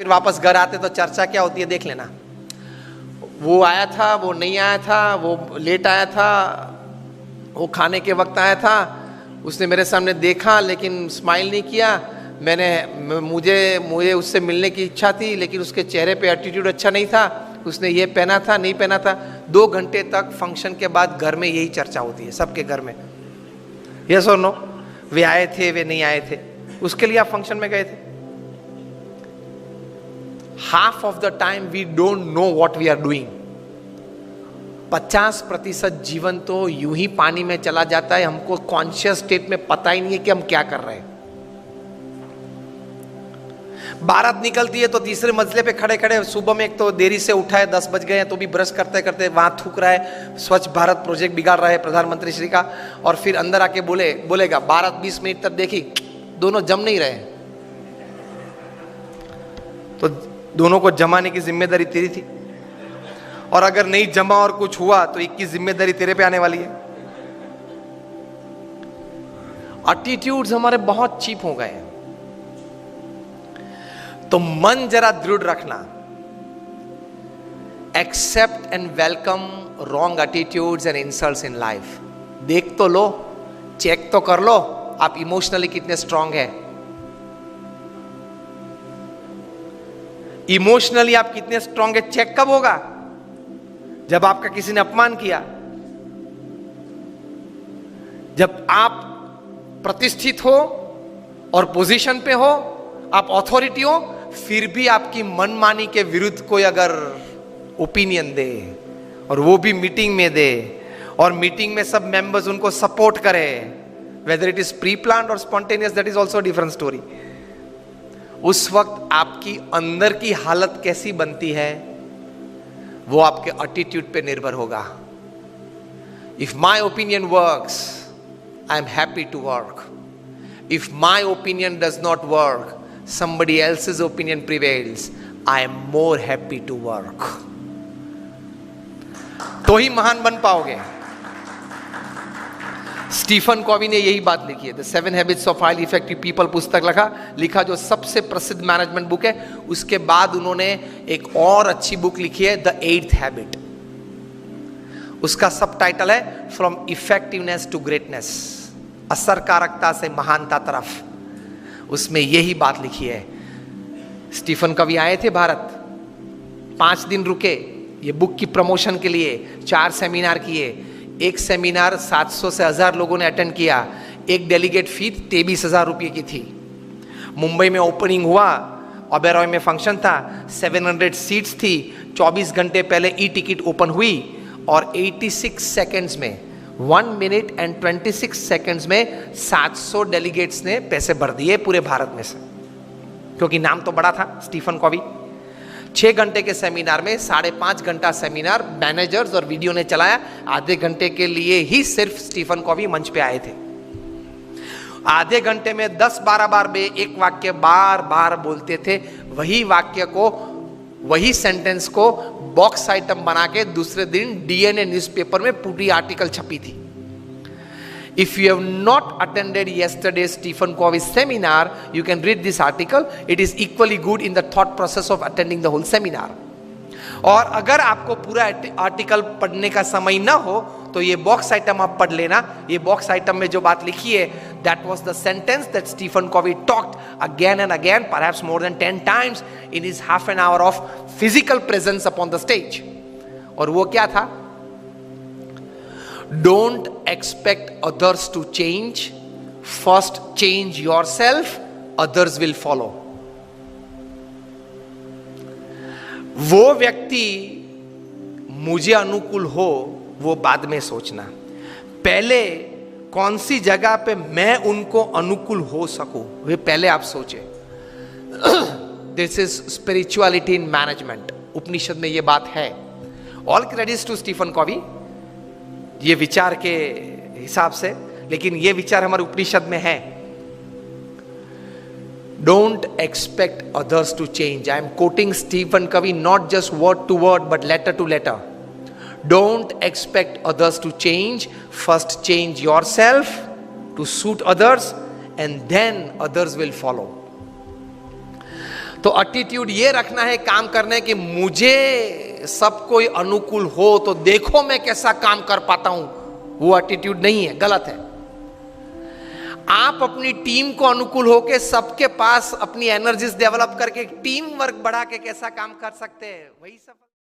फिर वापस घर आते तो चर्चा क्या होती है देख लेना। वो आया था, वो नहीं आया था, वो लेट आया था, वो खाने के वक्त आया था, उसने मेरे सामने देखा लेकिन स्माइल नहीं किया, मुझे उससे मिलने की इच्छा थी लेकिन उसके चेहरे पे एटीट्यूड अच्छा नहीं था, उसने ये पहना था नहीं पहना था। 2 घंटे तक फंक्शन के बाद घर में यही चर्चा होती है सबके घर में। यस और नो? वे आए थे, वे नहीं आए थे, उसके लिए आप फंक्शन में गए थे। Half of the time we don't know what we are doing. 50% जीवन तो यूं ही पानी में चला जाता है, हमको कॉन्शियस स्टेट में पता ही नहीं है कि हम क्या कर रहे हैं। बारात निकलती है तो तीसरे मंजिले पे खड़े खड़े, सुबह में एक तो देरी से उठा है, 10 बज गए हैं तो भी ब्रश करते करते वहां थूक रहा है, स्वच्छ भारत प्रोजेक्ट बिगाड़ रहा है प्रधानमंत्री श्री का, और फिर अंदर आके बोलेगा बारात 20 मिनट तक देखी, दोनों जम नहीं रहे। तो दोनों को जमाने की जिम्मेदारी तेरी थी, और अगर नहीं जमा और कुछ हुआ तो एक की जिम्मेदारी तेरे पे आने वाली है। एटीट्यूड्स हमारे बहुत चीप हो गए हैं, तो मन जरा दृढ़ रखना। Accept and welcome wrong attitudes and insults in life. देख तो लो, चेक तो कर लो आप इमोशनली कितने स्ट्रांग है, इमोशनली आप कितने स्ट्रांग है। चेक कब होगा? जब आपका किसी ने अपमान किया, जब आप प्रतिष्ठित हो और पोजीशन पे हो, आप अथॉरिटी हो, फिर भी आपकी मनमानी के विरुद्ध कोई अगर ओपिनियन दे और वो भी मीटिंग में दे और मीटिंग में सब मेंबर्स उनको सपोर्ट करे, whether it is pre planned और spontaneous, that is also different story. उस वक्त आपकी अंदर की हालत कैसी बनती है वो आपके एटीट्यूड पे निर्भर होगा। If my opinion works, I am happy to work. If my opinion does not work, somebody else's opinion prevails, I am more happy to work। तो ही महान बन पाओगे। स्टीफन कॉवी ने यही बात लिखी है, the 7 habits of highly effective people पुस्तक लिखा जो सबसे प्रसिद्ध मैनेजमेंट बुक है। उसके बाद उन्होंने एक और अच्छी बुक लिखी है, द 8th हैबिट। उसका सब टाइटल है फ्रॉम इफेक्टिवनेस टू ग्रेटनेस, असरकारकता से महानता तरफ। उसमें यही बात लिखी है। स्टीफन कवी आए थे भारत, 5 दिन रुके ये बुक की प्रमोशन के लिए, 4 सेमिनार किए। एक सेमिनार 700 से 1000 लोगों ने अटेंड किया, एक डेलीगेट फी 23,000 रुपये की थी। मुंबई में ओपनिंग हुआ, ओबेरॉय में फंक्शन था, 700 सीट्स थी। 24 घंटे पहले ई टिकट ओपन हुई और 86 सेकेंड्स में, 1 मिनट एंड 26 सेकेंड्स में 700 डेलीगेट्स ने पैसे भर दिए पूरे भारत में से, क्योंकि नाम तो बड़ा था स्टीफन कॉवी। 6 घंटे के सेमिनार में 5.5 घंटा सेमिनार मैनेजर्स और वीडियो ने चलाया। आधे घंटे के लिए ही सिर्फ स्टीफन कॉवी मंच पे आए थे। आधे घंटे में 10-12 बार वे एक वाक्य बार बार बोलते थे। वही वाक्य को, वही सेंटेंस को बॉक्स आइटम बना के दूसरे दिन डीएनए न्यूज़पेपर में पूरी आर्टिकल छपी थी। If you have not attended yesterday's Stephen Covey seminar, you can read this article. It is equally good in the thought process of attending the whole seminar. और अगर आपको पूरा आर्टिकल पढ़ने का समय ना हो तो ये बॉक्स आइटम आप पढ़ लेना। ये बॉक्स आइटम में जो बात लिखी है, that was the sentence that Stephen Covey talked again and again, perhaps more than 10 times in his half an hour of physical presence upon the stage. और वो क्या था? Don't expect others to change. First change yourself, others will follow. वो व्यक्ति मुझे अनुकूल हो वो बाद में सोचना, पहले कौन सी जगह पे मैं उनको अनुकूल हो सकूं वे पहले आप सोचे। This is spirituality in management. Upanishad में ये बात है। All credits to Stephen Covey ये विचार के हिसाब से, लेकिन ये विचार हमारे उपनिषद में है। Don't expect others to change. I am quoting Stephen Covey not just word to word but letter to letter. Don't expect others to change, first change yourself to suit others and then others will follow. तो attitude ये रखना है काम करने कि मुझे सब कोई अनुकूल हो तो देखो मैं कैसा काम कर पाता हूं, वो एटीट्यूड नहीं है, गलत है। आप अपनी टीम को अनुकूल होके सबके पास अपनी एनर्जीज डेवलप करके टीम वर्क बढ़ा के कैसा काम कर सकते हैं, वही सब।